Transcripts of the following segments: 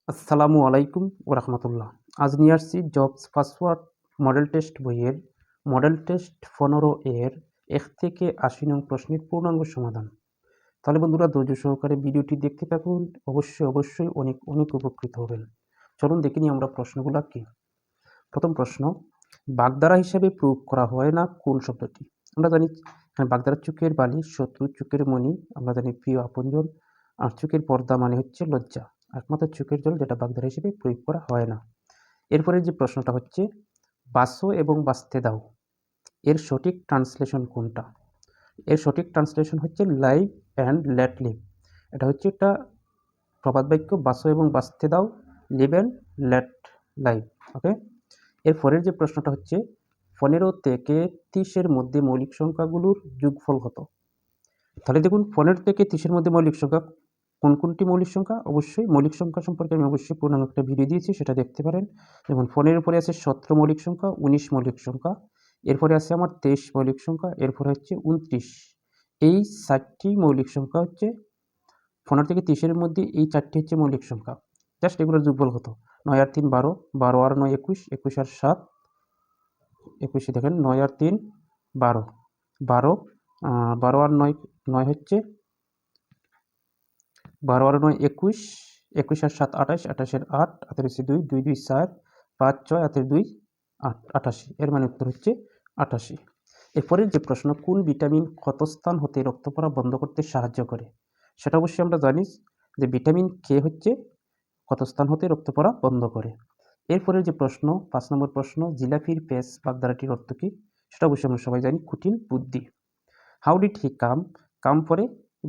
আসসালামু আলাইকুম ওরহমতুল্লাহ। আজ নিয়ে আসছি জবস পাসওয়ার্ড মডেল টেস্ট বইয়ের মডেল টেস্ট 15 এর 1 থেকে 80 নং প্রশ্নের পূর্ণাঙ্গ সমাধান। তাহলে বন্ধুরা ধৈর্য সহকারে ভিডিওটি দেখতে থাকুন। অবশ্যই অনেক অনেক উপকৃত হবেন। চলুন দেখে নিই আমরা প্রশ্নগুলো কি। প্রথম প্রশ্ন, বাগধারা হিসাবে প্রয়োগ করা হয় না কোন শব্দটি? আমরা জানি বাগধারা চোখের বালি, শত্রু চোখের মণি, আমরা জানি প্রিয় আপনজন, আর চোখের পর্দা মানে হচ্ছে লজ্জা, একমাত্র চোখের জল যেটা বাগধারা হিসেবে প্রয়োগ করা হয় না। এরপরে যে প্রশ্নটা হচ্ছে, বাঁচো এবং বাঁচতে দাও এর সঠিক ট্রান্সলেশন কোনটা? এর সঠিক ট্রান্সলেশন হচ্ছে লাইভ অ্যান্ড লেট লিভ। এটা হচ্ছে একটা প্রবাদ বাক্য, বাঁচো এবং বাঁচতে দাও, লিভ অ্যান্ড লেট লাইভ। ওকে। এর পরের যে প্রশ্নটা হচ্ছে, 15 থেকে 30-এর মধ্যে মৌলিক সংখ্যাগুলোর যোগফল কত? তাহলে দেখুন 15 থেকে 30-এর মধ্যে মৌলিক সংখ্যা কোন কোনটি মৌলিক সংখ্যা? অবশ্যই মৌলিক সংখ্যা সম্পর্কে আমি অবশ্যই পূর্ণাঙ্গ একটা ভিডিও দিয়েছি, সেটা দেখতে পারেন। যেমন 15-এর পরে আছে 17 মৌলিক সংখ্যা, 19 মৌলিক সংখ্যা, এরপরে আছে আমার 23 মৌলিক সংখ্যা, এরপরে হচ্ছে 29। এই 4টি মৌলিক সংখ্যা হচ্ছে 15 থেকে 30-এর মধ্যে, এই 4টি হচ্ছে মৌলিক সংখ্যা। জাস্ট এগুলোর যোগফল কত? 9 আর 3 12, 12 আর 9 21, 21 আর 7 21। দেখেন 9 আর 3 12, 12 12 আর 9 9 হচ্ছে 12 আর 9 21, 21 আর 7 28, 28 এর 8, 8 এর 2 2 2 4 5 6 8 এর 2 8, 88। এর মানে উত্তর হচ্ছে 88। এরপরের যে প্রশ্ন, কোন ভিটামিন ক্ষতস্থান হতে রক্ত পড়া বন্ধ করতে সাহায্য করে? সেটা অবশ্যই আমরা জানি যে ভিটামিন কে হচ্ছে ক্ষতস্থান হতে রক্ত পড়া বন্ধ করে। এরপরের যে প্রশ্ন, 5 নম্বর প্রশ্ন, জিলাপির পেস বাগধারাটির অর্থ কী? সেটা অবশ্যই আমরা সবাই জানি, কুটিল বুদ্ধি। হাউ ডিড হি কাম? কাম পরে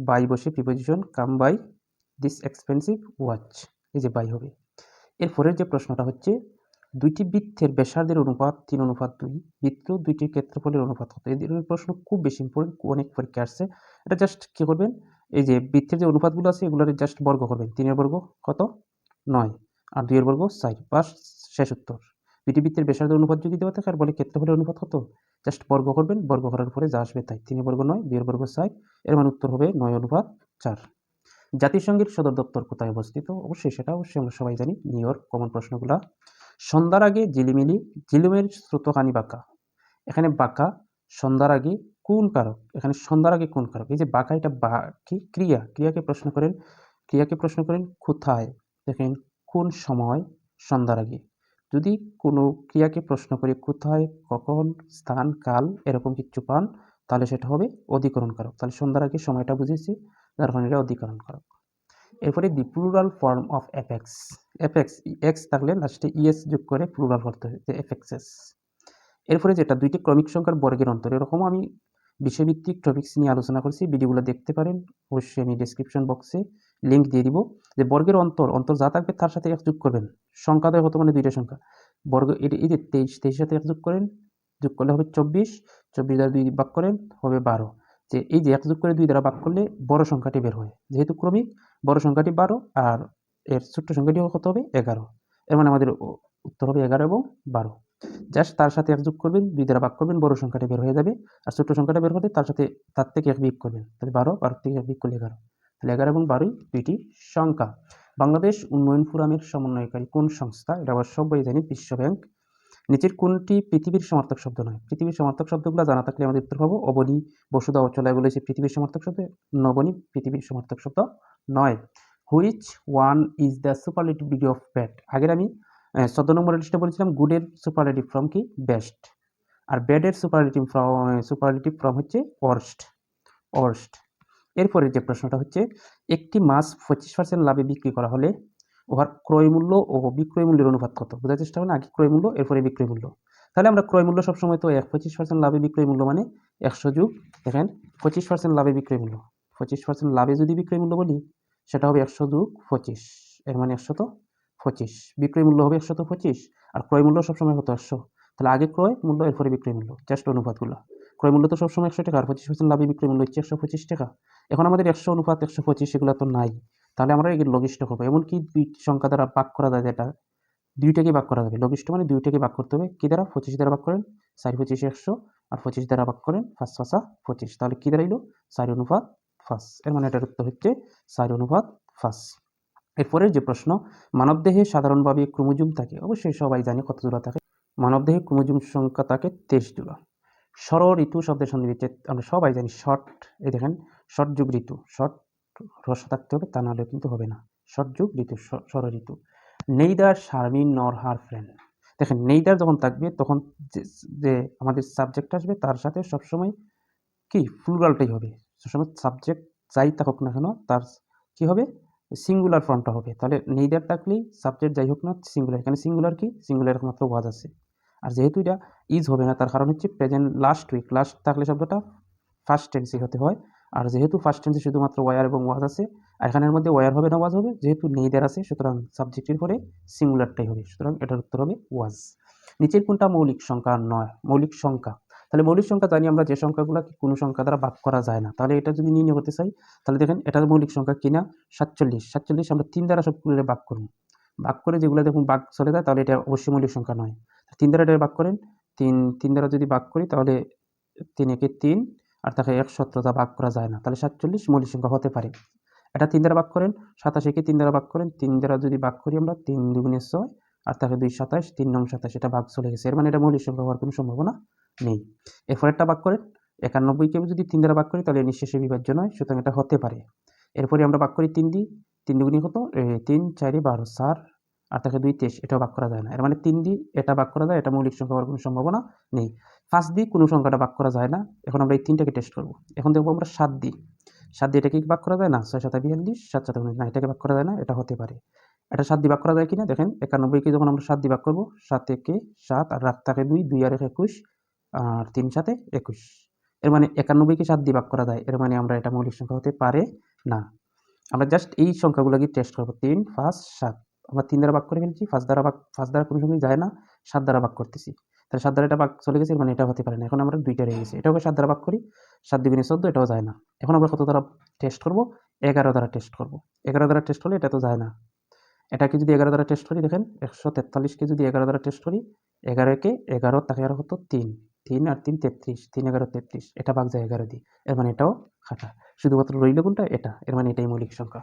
বাই বসে preposition, come by this expensive watch, এই যে বাই হবে। এরপরের যে প্রশ্নটা হচ্ছে, দুইটি বৃত্তের ব্যাসার্ধের অনুপাত 3:2, বৃত্ত দুইটির ক্ষেত্রফলের অনুপাত কত? এই ধরনের প্রশ্ন খুব বেশি ইম্পর্টেন্ট, অনেক পরীক্ষা আসছে। এটা জাস্ট কী করবেন, এই যে বৃত্তের যে অনুপাতগুলো আছে এগুলোর জাস্ট বর্গ করবেন। 3-এর বর্গ কত? 9, আর 2-এর বর্গ 4, বাস শেষ উত্তর। দুইটি বৃত্তের ব্যাসার্ধের অনুপাত যদি দেওয়া থাকে আর বলে ক্ষেত্রফলের অনুপাত কত, জাস্ট বর্গ করবেন, বর্গ করার পরে যা আসবে তাই। 3-এর বর্গ 9, 2-এর বর্গ 4, এর মানে উত্তর হবে 9:4। জাতিসংঘের সদর দপ্তর কোথায় অবস্থিত? অবশ্যই সেটা আমরা সবাই জানি, নিউ ইয়র্ক। কমন প্রশ্নগুলা, সন্ধ্যার আগে ঝিলিমিলি, ঝিলুমের স্রোতকানি বাঁকা। এখানে বাঁকা সন্ধ্যার আগে কোন কারক? এখানে সন্ধ্যার আগে কোন কারক? এই যে বাঁকা, এটা কি ক্রিয়া? ক্রিয়াকে প্রশ্ন করেন কোথায়। দেখেন কোন সময়, সন্ধ্যার আগে। যদি কোনো ক্রিয়াকে প্রশ্ন করে কোথায়, কখন, স্থান, কাল এরকম কিছু পান, তাহলে সেটা হবে অধিকরণ কারক। তাহলে সন্ধ্যার আগে সময়টা বুঝেছি, যার কারণে এটা অধিকরণ কারক। এরপরে the plural form of apex. Apex X থাকলে লাস্টে ইএস যোগ করে প্লুরাল করতে হয়, যে অ্যাপেক্সেস। এরপরে যেটা, দুইটি ক্রমিক সংখ্যার বর্গের অন্তর, এরকমও আমি বিষয়ভিত্তিক টপিক্স নিয়ে আলোচনা করছি, ভিডিওগুলো দেখতে পারেন। অবশ্যই আমি ডেসক্রিপশন বক্সে লিঙ্ক দিয়ে দিব। যে বর্গের অন্তর যা থাকবে তার সাথে এক যোগ করবেন। সংখ্যা দেয় কত, মানে দুইটা সংখ্যা বর্গ, এই যে 23 সাথে এক যোগ করেন, যোগ করলে হবে 24, 24 দ্বারা 2 ভাগ করেন হবে 12। যে এই যে এক যোগ করে 2 দ্বারা ভাগ করলে বড় সংখ্যাটি বের হয়, যেহেতু ক্রমিক বড় সংখ্যাটি 12 আর এর ছোট্ট সংখ্যাটি কত হবে 11। এর মানে আমাদের উত্তর হবে 11 এবং 12। জাস্ট তার সাথে এক যোগ করবেন, 2 দ্বারা ভাগ করবেন, বড় সংখ্যাটা বের হয়ে যাবে। আর ছোট্ট সংখ্যাটা বের হলে তার থেকে এক বিয়োগ করবেন, তাহলে 12, 12 থেকে এক বিয়োগ করলে 11। তাহলে 11 এবং 12 দুইটি সংখ্যা। বাংলাদেশ উন্নয়ন ফোরামের সমন্বয়কারী কোন সংস্থা? এটা আবার সবাই জানি, বিশ্ব ব্যাংক। নিচের কোনটি পৃথিবীর সমার্থক শব্দ নয়? পৃথিবীর সমার্থক শব্দগুলো জানা থাকলে আমাদের উত্তর পাবো। অবনী, বসুধা, অচলা এগুলো হচ্ছে পৃথিবীর সমার্থক শব্দ। নবনী পৃথিবীর সমার্থক শব্দ নয়। Which one is the superlative degree of bad? আগের আমি 14 নম্বর লিস্টে বলেছিলাম গুডের সুপারলেটিভ ফর্ম কি? বেস্ট। আর ব্যাডের সুপারলেটিভ ফর্ম হচ্ছে ওয়ার্স্ট। এরপরে যে প্রশ্নটা হচ্ছে, একটি মাছ 25% লাভে বিক্রি করা হলে উহার ক্রয় মূল্য ও বিক্রয় মূল্যের অনুপাত কত? বোঝার চেষ্টা করুন, আগে ক্রয় মূল্য এরপরে বিক্রয় মূল্য। তাহলে আমরা ক্রয় মূল্য সবসময় তো 25% লাভে বিক্রয় মূল্য মানে 100 যোগ, দেখেন 25% লাভে বিক্রয় মূল্য, 25% লাভে যদি বিক্রয় মূল্য বলি সেটা হবে 100 যোগ 25, এর মানে 125। বিক্রয় মূল্য হবে 125 আর ক্রয় মূল্য সবসময় কত? 100। তাহলে আগে ক্রয় মূল্য এরপরে বিক্রয় মূল্য, জাস্ট অনুপাতগুলো। ক্রয় মূল্য তো সবসময় 100 টাকা আর 25% লাভে বিক্রয় মূল্য হচ্ছে 125 টাকা। এখন আমাদের 100 অনুপাত 125 এগুলো তো নাই, তাহলে আমরা এগুলো লঘিষ্ঠ করবো। এমনকি দুই সংখ্যা দ্বারা ভাগ করা যায়, যেটা দুইটাকে ভাগ করা যাবে। লঘিষ্ঠ মানে দুইটাকে ভাগ করতে হবে। কি দ্বারা? 25 দ্বারা ভাগ করেন 4 25 100, আর 25 দ্বারা ভাগ করেন 5 5 25। তাহলে কি দাঁড়াইলো? 4:5। এর মানে এটার উত্তর হচ্ছে 4:5। এরপরের যে প্রশ্ন, মানবদেহে সাধারণভাবে ক্রোমোজোম থাকে, অবশ্যই সবাই জানে কত জোড়া থাকে। মানবদেহে ক্রোমোজোম সংখ্যা থাকে 23 জোড়া। ষড় ঋতু শব্দের সন্নিবেশে আমরা সবাই জানি শর্ট, এই দেখেন শর্ট যুগ ঋতু, শর্ট হ্রস্ব থাকতে হবে, তা নাহলে কিন্তু হবে না। শর্ট যুগ ঋতু, ষড় ঋতু। নেইদার শারমিন নর হার ফ্রেন্ড, দেখেন নেইদার যখন থাকবে তখন যে আমাদের সাবজেক্ট আসবে তার সাথে সবসময় কি প্লুরালটাই হবে। সবসময় সাবজেক্ট যাই থাকুক না কেন তার কি হবে, সিঙ্গুলার ফর্মটা হবে। তাহলে নেইদার থাকলেই সাবজেক্ট যাই হোক না সিঙ্গুলার, এখানে সিঙ্গুলার কি, সিঙ্গুলার একমাত্র ওয়াজ আছে। আর যেহেতু এটা ইজ হবে না, তার কারণ হচ্ছে প্রেজেন্ট লাস্ট উইক, লাস্ট থাকলে শব্দটা ফার্স্ট টেন্সে হতে হয়। আর যেহেতু ফার্স্ট টেন্সে শুধুমাত্র ওয়ার এবং ওয়াজ আছে, আর এখানের মধ্যে ওয়ার হবে না ওয়াজ হবে, যেহেতু নেইদার আছে সুতরাং সাবজেক্টের পরে সিঙ্গুলারটাই হবে, সুতরাং এটার উত্তর হবে ওয়াজ। নিচের কোনটা মৌলিক সংখ্যা নয়? মৌলিক সংখ্যা, তাহলে মৌলিক সংখ্যা জানি আমরা যে সংখ্যাগুলো কোনো সংখ্যা দ্বারা ভাগ করা যায় না। তাহলে এটা যদি নির্ণয় করতে চাই তাহলে দেখেন এটা মৌলিক সংখ্যা কিনা, 47। 47 আমরা 3 দ্বারা সবগুলো ভাগ করব, ভাগ করে যেগুলো দেখুন ভাগ চলে যায় তাহলে এটা অবশ্যই মৌলিক সংখ্যা নয়। 3 দ্বারা এটা ভাগ করেন, 3 দ্বারা যদি ভাগ করি তাহলে 3 একে 3, আর তাকে 117 দ্বারা ভাগ করা যায় না, তাহলে 47 মৌলিক সংখ্যা হতে পারে। এটা 3 দ্বারা ভাগ করেন, 87 কে 3 দ্বারা ভাগ করেন, 3 দ্বারা যদি ভাগ করি আমরা 3 দুগুণে 6, আর তাকে 2 27, 3 নং 27, এটা ভাগ চলে গেছে, এর মানে এটা মৌলিক সংখ্যা হওয়ার কোনো সম্ভাবনা নেই। এরপরেরটা ভাগ করেন, 91 কে যদি 3 দ্বারা ভাগ করি তাহলে নিঃশেষে বিভাজ্য নয়, সুতরাং এটা হতে পারে। এরপরে আমরা ভাগ করি 3 দিয়ে, 3 দুগুণে কত, 3 4 12, 4, আর তাকে 2 23, এটাও ভাগ করা যায় না, এর মানে 3 দিয়ে এটা ভাগ করা যায়, এটা মৌলিক সংখ্যা হওয়ার কোনো সম্ভাবনা নেই। 5 দিয়ে কোনো সংখ্যাটা ভাগ করা যায় না। এখন আমরা এই 3টাকে টেস্ট করব। এখন দেখব আমরা 7 দিয়ে, 7 দিয়ে এটাকে ভাগ করা যায় না, 6 7 42, 7 7 19, না এটাকে ভাগ করা যায় না, এটা হতে পারে। এটা 7 দিয়ে ভাগ করা যায় কিনা দেখেন, 91 কে যখন আমরা 7 দিয়ে ভাগ করব, 7 একে 7, আর রাত থাকে 2, 2 আর 1 21, আর 3 7 21, এর মানে 91 কে 7 দিয়ে ভাগ করা যায়, এর মানে আমরা এটা মৌলিক সংখ্যা হতে পারে না। আমরা জাস্ট এই সংখ্যাগুলোকে টেস্ট করব, 3 5 7, আমরা 3 দ্বারা ভাগ করে ফেলছি, 5 দ্বারা কোনো সময় যায় না, 7 দ্বারা ভাগ করতেছি, তাহলে 7 দ্বারা এটা ভাগ চলে গেছে, মানে এটা হতে পারে না। এখন আমরা 2টা রয়ে গেছে, এটাকে 7 দ্বারা ভাগ করি, 7 দুগুণে 14, এটাও যায় না। এখন আমরা কত দ্বারা টেস্ট করব? 11 দ্বারা টেস্ট করব। 11 দ্বারা টেস্ট হলে এটা তো যায় না। এটাকে যদি 11 দ্বারা টেস্ট করি দেখেন, 143 কে যদি 11 দ্বারা টেস্ট করি, 11 কে 11, তাকে আর কত 3, 3 আর 3 33, 3 11 33, এটা ভাগ যায় 11 দিয়ে, এর মানে এটাও খাটা। শুধুমাত্র রইল কোনটা, এটা, এর মানে এটাই মৌলিক সংখ্যা।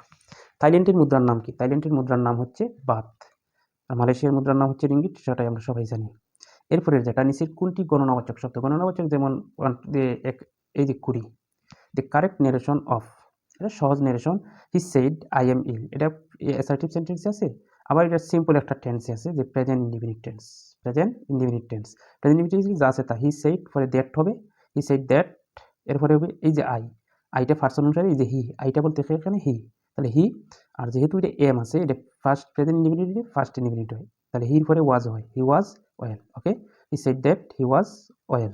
থাইল্যান্ডের মুদ্রার নাম কি? থাইল্যান্ডের মুদ্রার নাম হচ্ছে বাত, আর মালয়েশিয়ার মুদ্রার নাম হচ্ছে রিঙ্গিট, সেটাই আমরা সবাই জানি। এরপরে যেটা নিচের কোনটি গণনাবাচক শব্দ? গণনাবাচক যেমন এই যে 20, দ্য কারেক্ট নেরেশন অফ, এটা সহজ narration. He said I am ill, এটা অ্যাসার্টিভ সেন্টেন্সে আছে, আবার এটা সিম্পল একটা টেন্সে আছে, যে present indefinite tense. Present indefinite tense, present indefinite যা আছে তা, হি সেইড পরে দ্যাট হবে, হি সেইড দ্যাট, এরপরে হবে এই যে আই, আইটা পার্সন অনুসারে এই যে হি, আইটা বলতে এখানে হি, তাহলে হি, আর যেহেতু এটা এম আছে, এটা first present indefinite first indefinite হয়, তাহলে হির পরে ওয়াজ হয়, he was well. Okay, he said that he was well.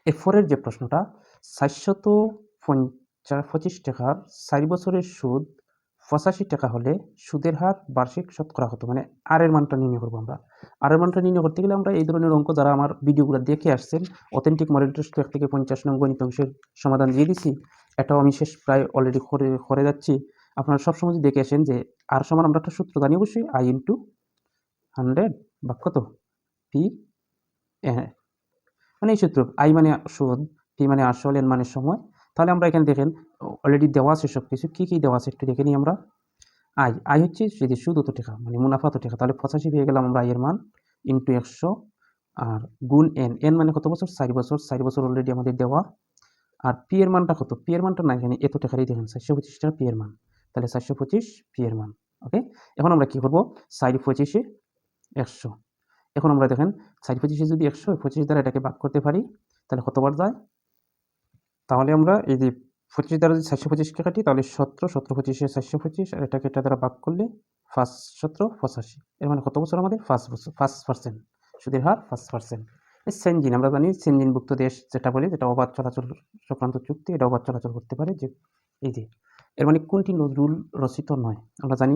এরপরের যে প্রশ্নটা, 425 টাকার 4 বছরের সুদ 85 টাকা হলে সুদের হার বার্ষিক শতকরা কত? মানে আর এর মানটা নির্ণয় করবো আমরা। আর এর মানটা নির্ণয় করতে গেলে আমরা এই ধরনের অঙ্ক, যারা আমার ভিডিওগুলো দেখে আসছেন, অথেন্টিক মডেল টেস্ট 1 থেকে 50 নং গণিত অংশের সমাধান দিয়ে দিছি, এটাও আমি শেষ প্রায় অলরেডি করে যাচ্ছি। আপনারা সবসময় যদি দেখে আসেন যে আর সমান, আমরা একটা সূত্র জানি অবশ্যই, I ইন্টু 100 ভাগ কত পি, মানে এই সূত্র, আই মানে সুদ, পি মানে আসল, এন মানে সময়। তাহলে আমরা এখানে দেখেন অলরেডি দেওয়া আছে সব কিছু, কী কী দেওয়া আছে একটু দেখে নিই আমরা। আই হচ্ছে যদি সুদ অত টাকা, মানে মুনাফা অত টাকা, তাহলে 85 পেয়ে গেলাম আমরা আয়ের মান, ইন্টু 100, আর গুণ এন, এন মানে কত বছর? 4 বছর, 4 বছর অলরেডি আমাদের দেওয়া। আর পি এর মানটা কত? পি এর মানটা না, এখানে এত টাকারই দেখেন 425 টাকা পি এর মান, তাহলে 425 পি এর মান। ওকে, এখন আমরা কী করবো, 425-এ 100, এখন আমরা দেখেন 425-এ যদি 100 25 দ্বারা এটাকে ভাগ করতে পারি, তাহলে কতবার যায়? তাহলে আমরা এই যে 25 দ্বারা যদি 425কে কাটি, তাহলে 17, 17 25-এ 425, আর এটাকে এটা দ্বারা ভাগ করলে 5 17 85, এর মানে কত বছর আমাদের? 5 বছর, 5%, সুদের হার 5%। সেনজিন, আমরা জানি সেনজিনভুক্ত দেশ যেটা বলি, যেটা অবাধ চলাচল সংক্রান্ত চুক্তি, এটা অবাধ চলাচল করতে পারে, যে এই যে, এর মানে কোনটি নজরুল রচিত নয়? আমরা জানি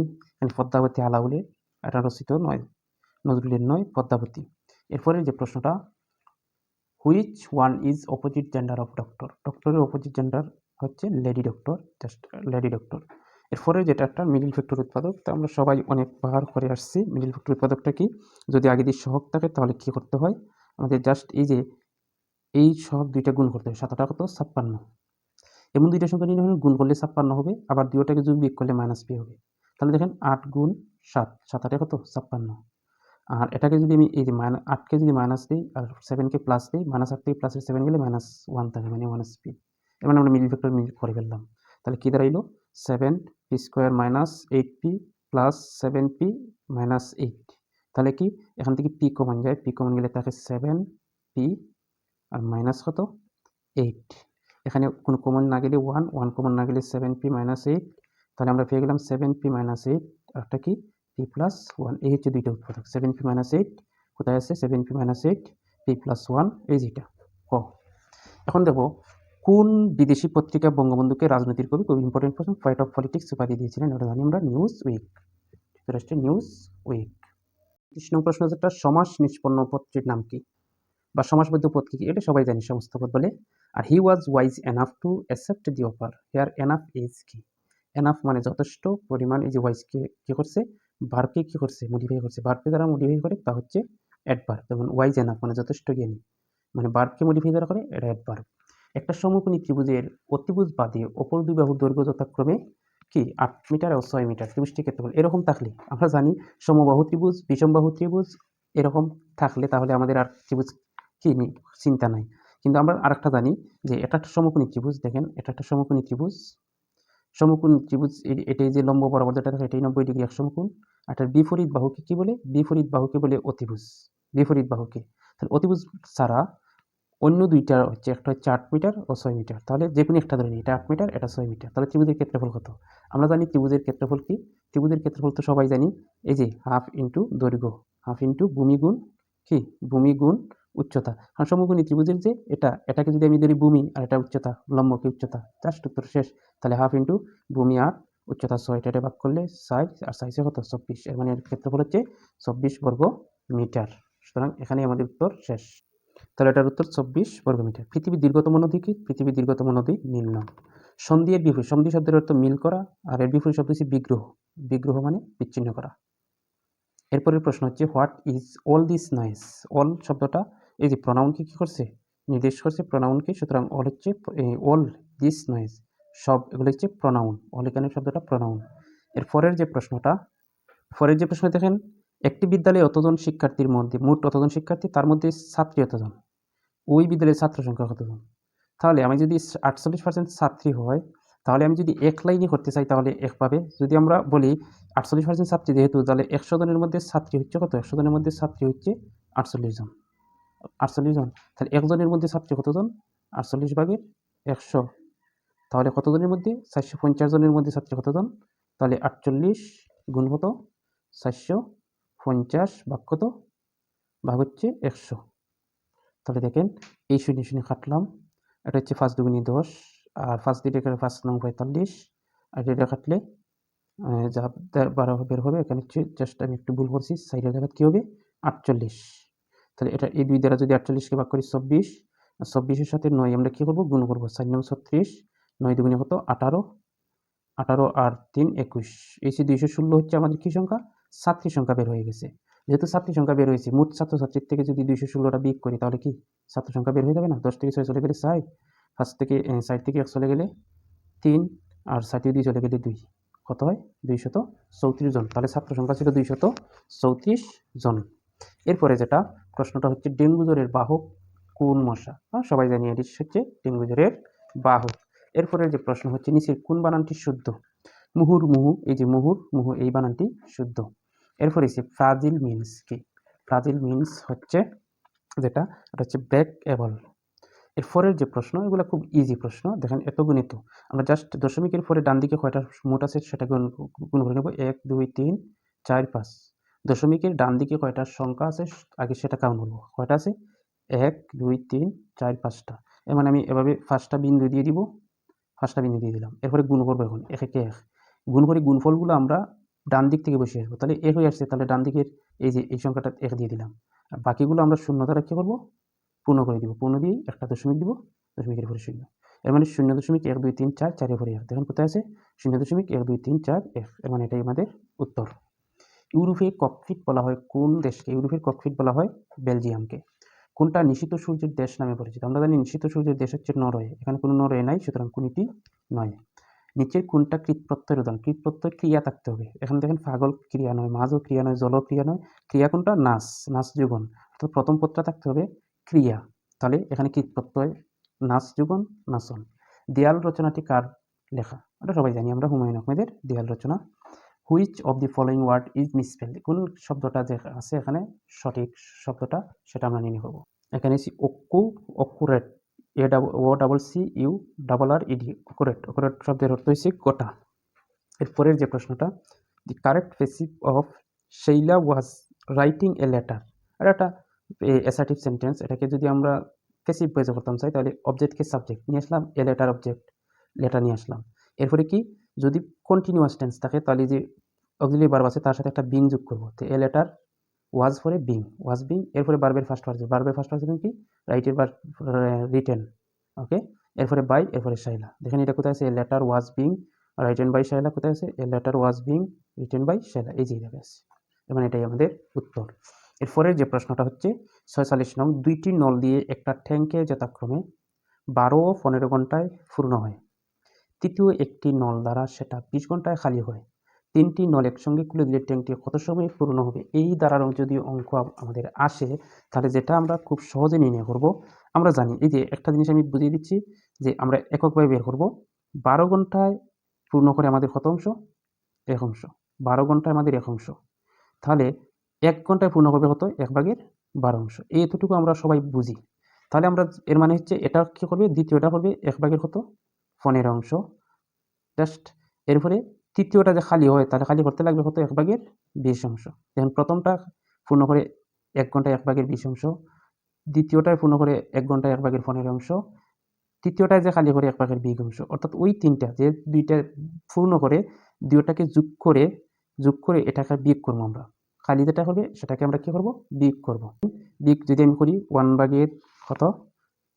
পদ্মাবতী আলাউলের, এটা রচিত নয়, নজরুলের নয়, পদ্মাবতী। এরপরে যে প্রশ্নটা, which one is opposite gender of doctor? ডক্টরের অপোজিট জেন্ডার হচ্ছে lady doctor, just lady doctor. এরপরে যেটা একটা মিডিল ফ্যাক্টর উৎপাদক, তো আমরা সবাই অনেকবার করে আসছি। মিডিল ফ্যাক্টর উৎপাদকটা কি? যদি আগে দিয়ে সহগ থাকে তাহলে কি করতে হয় আমাদের? জাস্ট এই যে এই সহগ দুইটা গুণ করতে হয়, 7 কত 56, এমন দুইটা সংখ্যা নির্ণয় গুণ করলে 56 হবে, আবার দুইটাকে যোগ বিয়োগ করলে মাইনাস পি হবে। তাহলে দেখেন 8 গুণ 7, 7 8 কত 56। আর এটাকে যদি আমি এই যে 8 কে যদি মাইনাস দিই আর 7 কে প্লাস দিই, -8 থেকে +7 গেলে -1 থাকে, মানে 1 এর মানে আমরা মিডল ফ্যাক্টর মিল করে ফেললাম। তাহলে কি দাঁড়াইলো 7p² - 8p প্লাস 7p - 8। তাহলে কি এখান থেকে p কমন যায়, p কমন গেলে থাকে 7p আর মাইনাস কত 8। এখানে কোনো কমন না গেলে 1 কমন না গেলে 7p - 8। তাহলে আমরা পেয়ে গেলাম 7p - 8 আর একটা কি p + 1। এই হচ্ছে দুইটা উৎপাদক, 7p - 8 কোথায় আছে 7p - 8 p + 1, এই যেটা ক। এখন দেখো কোন বিদেশি পত্রিকা বঙ্গবন্ধুকে রাজনীতির কবি, খুব ইম্পর্টেন্ট প্রশ্ন, পয়েট অফ পলিটিক্স উপাধি দিয়েছিলেন, ওটা জানি আমরা নিউজ উইক, যুক্তরাষ্ট্রের নিউজ উইক। 30 নং প্রশ্ন যেটা, সমাস নিষ্পন্ন পত্রের নাম কি বা সমাসবদ্ধ পদ কি? এটা সবাই জানি, সমস্ত পদ বলে। আর হি ওয়াজ wise enough to accept the offer, hair enough is কি? এনাফ মানে যথেষ্ট পরিমাণ, এই যে ওয়াইজকে কি করছে, ভার্বকে কি করছে, মডিফাই করছে। ভার্বকে যারা মডিফাই করে তা হচ্ছে অ্যাডভার্ব। যেমন ওয়াইজ এনাফ মানে যথেষ্ট জ্ঞানী, মানে ভার্বকে মডিফাই যারা করে এটা অ্যাডভার্ব। একটা সমকোণী ত্রিভুজের অতিভুজ বাদে অপর দুই বাহুর দৈর্ঘ্য যথাক্রমে কি 8 মিটার ও 6 মিটার, ত্রিভুজটির ক্ষেত্রফল। এরকম থাকলে আমরা জানি সমবাহু ত্রিভুজ, বিষমবাহু ত্রিভুজ এরকম থাকলে তাহলে আমাদের আর ত্রিভুজ কি চিন্তা নাই। কিন্তু আমরা আরেকটা জানি যে এটা একটা সমকোণী ত্রিভুজ, দেখেন এটা একটা সমকোণী ত্রিভুজ। সমকোণ ত্রিভুজ এটাই যে লম্ব বরাবর যেটা থাকে এটাই 90 ডিগ্রি এক সমকোণ। আর এটার বিপরীত বাহুকে কি বলে? বিপরীত বাহুকে বলে অতিভুজ। বিপরীত বাহুকে, তাহলে অতিভুজ ছাড়া অন্য দুইটা হচ্ছে, একটা হচ্ছে 8 মিটার ও 6 মিটার। তাহলে যে কোনো একটা ধরে নিই, এটা 8 মিটার, এটা 6 মিটার। তাহলে ত্রিভুজের ক্ষেত্রফল কত? আমরা জানি ত্রিভুজের ক্ষেত্রফল কি? ত্রিভুজের ক্ষেত্রফল তো সবাই জানি, এই যে হাফ ইন্টু দৈর্ঘ্য, হাফ ইন্টু ভূমি গুণ কি, ভূমি গুণ উচ্চতা। কারণ সমকোণী ত্রিভুজের যে এটাকে যদি আমি ধরি ভূমি আর এটা উচ্চতা, লম্ব কি উচ্চতা, জাস্ট উত্তর শেষ। তাহলে হাফ ইন্টু ভূমি 8, উচ্চতা 6, এটা ভাগ করলে 60 আর 60 কত 24, এর মানে এর ক্ষেত্রফল হচ্ছে 24 বর্গ মিটার। সুতরাং এখানেই আমাদের উত্তর শেষ। তাহলে এটার উত্তর 24 বর্গমিটার। পৃথিবীর দীর্ঘতম নদী কি? পৃথিবীর দীর্ঘতম নদী নীল নদ। সন্ধি এর বিপরীত, সন্ধি শব্দের অর্থ মিল করা, আর এর বিপরীত শব্দ হচ্ছে বিগ্রহ। বিগ্রহ মানে বিচ্ছিন্ন করা। এরপরের প্রশ্ন হচ্ছে what is all this noise? All শব্দটা এই যে প্রনাউনকে কি করছে, নির্দেশ করছে প্রনাউনকে। সুতরাং অল হচ্ছে অল দিস নয়েজ, সব এগুলো হচ্ছে প্রনাউন। অল এখানে শব্দটা প্রনাউন। এরপরের যে প্রশ্নটা, পরের যে প্রশ্ন দেখেন, একটি বিদ্যালয়ে অতজন শিক্ষার্থীর মধ্যে, মোট অতজন শিক্ষার্থী, তার মধ্যে ছাত্রী অতজন, ওই বিদ্যালয়ের ছাত্র সংখ্যা কতজন? তাহলে আমি যদি 48% ছাত্রী হয়, তাহলে আমি যদি এক লাইনে করতে চাই তাহলে একভাবে, যদি আমরা বলি 48% ছাত্রী যেহেতু, তাহলে 100 জনের মধ্যে ছাত্রী হচ্ছে কত? 100 জনের মধ্যে ছাত্রী হচ্ছে 48 জন। 48 জন, তাহলে একজনের মধ্যে ছাত্রী কতজন? 48 ভাগের 100, তাহলে কতজনের মধ্যে? 450 জনের মধ্যে ছাত্রী কতজন? তাহলে 48 গুণ কত? 450 ভাগ কত? ভাগ হচ্ছে 100। তাহলে দেখেন এই শূন্য শূন্য কাটলাম, এটা হচ্ছে 5 দুগুণে 10, আর 5 দিয়ে এখানে 5 নং 45, আর এটা কাটলে যা 12 বের হবে। এখানে হচ্ছে জাস্ট আমি একটু ভুল করছি, সাইডের জায়গায় কী হবে 48। তাহলে এটা এই 2 দ্বারা যদি 48কে ভাগ করি 24, আর 24-এর সাথে 9 আমরা কী করবো, গুণ করবো। 4 9 36, 9 দুগুণে কত 18, 18 আর 3 21, এই যে 216 হচ্ছে আমাদের কী সংখ্যা? ছাত্রীর সংখ্যা বের হয়ে গেছে। যেহেতু ছাত্রীর সংখ্যা বের হয়েছে, মোট ছাত্রছাত্রীর থেকে যদি 216টা বিয়োগ করি তাহলে কি ছাত্র সংখ্যা বের হয়ে যাবে না? 10 থেকে 6 চলে গেলে 60, 5 থেকে 60 থেকে 1 চলে গেলে 3, আর 60 দিয়ে চলে গেলে 2, কত হয় 234 জন। তাহলে ছাত্র সংখ্যা ছিল 234 জন। এরপরে যেটা প্রশ্নটা হচ্ছে ডেঙ্গু জ্বরের বাহক কোন মশা? সবাই জানি এটি হচ্ছে ডেঙ্গু জ্বরের বাহক। এরপরে যে প্রশ্ন হচ্ছে নিচের কোন বানানটি শুদ্ধ? মুহুর মুহু, এই যে মুহুর মুহু এই বানানটি শুদ্ধ। এরপরে হচ্ছে ফ্রাজিল মিন্স কি? ফ্রাজিল মিন্স হচ্ছে যেটা, এটা হচ্ছে ব্যাক এবল। এরপরের যে প্রশ্ন, এগুলো খুব ইজি প্রশ্ন, দেখেন এত গণিত। আমরা জাস্ট দশমিকের পরে ডান দিকে কয়টা মোট আছে সেটা গুণ করে নেব, 1 2 3 4 5। দশমিকের ডান দিকে কয়টা সংখ্যা আছে আগে সেটা কাউন্ট করবো, কয়টা আছে 1 2 3 4 5টা। এর মানে আমি এভাবে 5টা বিন্দু দিয়ে দিব, 5টা বিন্দু দিয়ে দিলাম। এরপরে গুণ করবো, এখন 1 1 1 গুণ করে গুণফলগুলো আমরা ডান দিক থেকে বসে আসবো। তাহলে 1 হয়ে আসছে, তাহলে ডান দিকের এই যে এই সংখ্যাটা 1 দিয়ে দিলাম, আর বাকিগুলো আমরা শূন্য দ্বারা কী করবো, পূর্ণ করে দিব। পূর্ণ দিয়ে একটা দশমিক দিব, দশমিকের পরে শূন্য। এর মানে 0.1 2 3 4 4 এর পরে 1। দেখেন কোথায় আছে 0.1 2 3 4 1, এর মানে এটাই আমাদের উত্তর। ইউরোপের ককপিট বলা হয় কোন দেশকে? ইউরোপের ককপিট বলা হয় বেলজিয়ামকে। কোনটা নিশীথ সূর্যের দেশ নামে পরিচিত? আমরা জানি নিশীথ সূর্যের দেশ হচ্ছে নরওয়ে, এখানে কোনো নরওয়ে নাই, সুতরাং কোনটি নয়। নিচের কোনটা কৃৎপ্রত্যয়ের উদাহরণ? কৃৎপ্রত্যয় ক্রিয়া থাকতে হবে। এখানে দেখেন পাগল ক্রিয়া নয়, মাছও ক্রিয়া নয়, জলও ক্রিয়া নয়। ক্রিয়া কোনটা? নাচ, নাচ যুগন। অর্থাৎ প্রথম পদটা থাকতে হবে ক্রিয়া। তাহলে এখানে কৃৎপ্রত্যয় নাচ যুগন নাচন। দেয়াল রচনাটি কার লেখা? এটা সবাই জানি আমরা, হুমায়ুন আহমেদের দেয়াল রচনা। Which of the following word is misspelled? কোন শব্দটা যে আছে এখানে সঠিক শব্দটা সেটা আমরা নির্ণয় করব। এখানে অক্কু, অক্কুরেট, O double C U double R E D, অকুরেট। অকুরেট শব্দের অর্থ হচ্ছে গোটা। এরপরের যে প্রশ্নটা, the correct passive of শৈলা was writing a letter. এটা একটা অ্যাসার্টিভ সেন্টেন্স। এটাকে যদি আমরা প্যাসিভ ভয়েসে করতাম চাই তাহলে অবজেক্টকে সাবজেক্ট নিয়ে আসলাম, এ লেটার অবজেক্ট, লেটার নিয়ে আসলাম। এরপরে কি, যদি কন্টিনিউয়াস টেন্স থাকে তাহলে যে অক্সিলারি ভার্ব আছে তার সাথে একটা বিং যোগ করবো। তো এ লেটার ওয়াজ পরে বিং, ওয়াজ বিং। এরপরে ভার্বের ফার্স্ট পার্সন, ভার্বের ফার্স্ট পার্সন কি? রাইটের বা রিটেন। ওকে, এরপরে বাই, এরপরে শাইলা। দেখেন এটা কোথায় আছে? A letter was being written by Shaila. কোথায় আছে? A letter was being written by Shaila, এই যে জায়গায় আছে। এবং এটাই আমাদের উত্তর। এরপরের যে প্রশ্নটা হচ্ছে 46 নং, দুইটি নল দিয়ে একটা ট্যাঙ্কে যথাক্রমে 12 ও 15 ঘন্টায় পূর্ণ হয়। তৃতীয় একটি নল দ্বারা সেটা 20 ঘন্টায় খালি হয়। তিনটি নল একসঙ্গে খুলে দিলে ট্যাঙ্কটি কত সময়ে পূর্ণ হবে? এই দ্বারার যদি অঙ্ক আমাদের আসে তাহলে যেটা আমরা খুব সহজে নির্ণয় করব, আমরা জানি এই যে একটা জিনিস আমি বুঝিয়ে দিচ্ছি যে আমরা এককভাবে বের করব। 12 ঘন্টায় পূর্ণ করে আমাদের কত অংশ? 1 অংশ। 12 ঘন্টায় আমাদের 1 অংশ। তাহলে 1 ঘন্টায় পূর্ণ করবে কত? 1/12 অংশ। এতটুকু আমরা সবাই বুঝি। তাহলে আমরা এর মানে হচ্ছে এটা কি করবে? দ্বিতীয়টা করবে 1/, কত? 15 অংশ। জাস্ট এরপরে তৃতীয়টা যে খালি হয় তাহলে খালি করতে লাগবে কত? 1/20 অংশ। দেখুন প্রথমটা পূর্ণ করে 1 ঘন্টায় 1/20 অংশ, দ্বিতীয়টায় পূর্ণ করে 1 ঘন্টায় 1/15 অংশ, তৃতীয়টায় যে খালি করে 1/20 অংশ। অর্থাৎ ওই তিনটা যে দুইটা পূর্ণ করে দুইটাকে যোগ করে এটাকে বিয়োগ করবো আমরা। খালি যেটা হবে সেটাকে আমরা কি করব? বিয়োগ করব। বিয়োগ যদি আমি করি 1/, কত?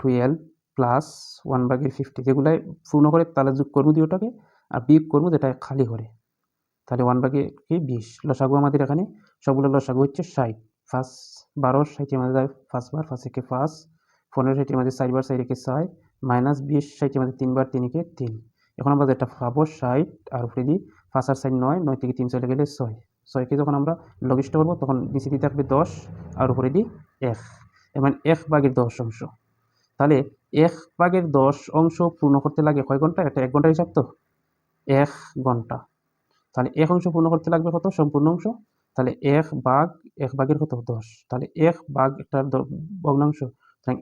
12 প্লাস 1/50, যেগুলাই পূর্ণ করে তাহলে যোগ করবো দুইটাকে, আর বিয়োগ করবো যেটা খালি করে। তাহলে 1/20 লসাগু আমাদের এখানে সবগুলো লসাগু হচ্ছে 60। ফার্স্ট 12 60 মধ্যে যায় 5 বার, 5 একে 5, 15 60 মধ্যে 4 বার, 4 একে 6, মাইনাস 20 60 মধ্যে 3 বার, 3 একে 3। এখন আমরা যেটা পাবো 60 আর উপরে দিই 5 আর 4 9, 9 থেকে 3 চলে গেলে 6। 6কে যখন আমরা লঘিষ্ঠ করবো তখন নিচে দিতে থাকবে 10 আর উপরে দিই 1, এবং 1/10 অংশ। তাহলে 1/10 অংশ পূর্ণ করতে লাগে কয় ঘন্টা? এটা 1 ঘন্টার হিসাব তো, 1 ঘন্টা। তাহলে 1 অংশ পূর্ণ করতে লাগবে কত? সম্পূর্ণ অংশ। তাহলে 1/1/, কত? 10। তাহলে 1/, একটা ভগ্নাংশ, সুতরাং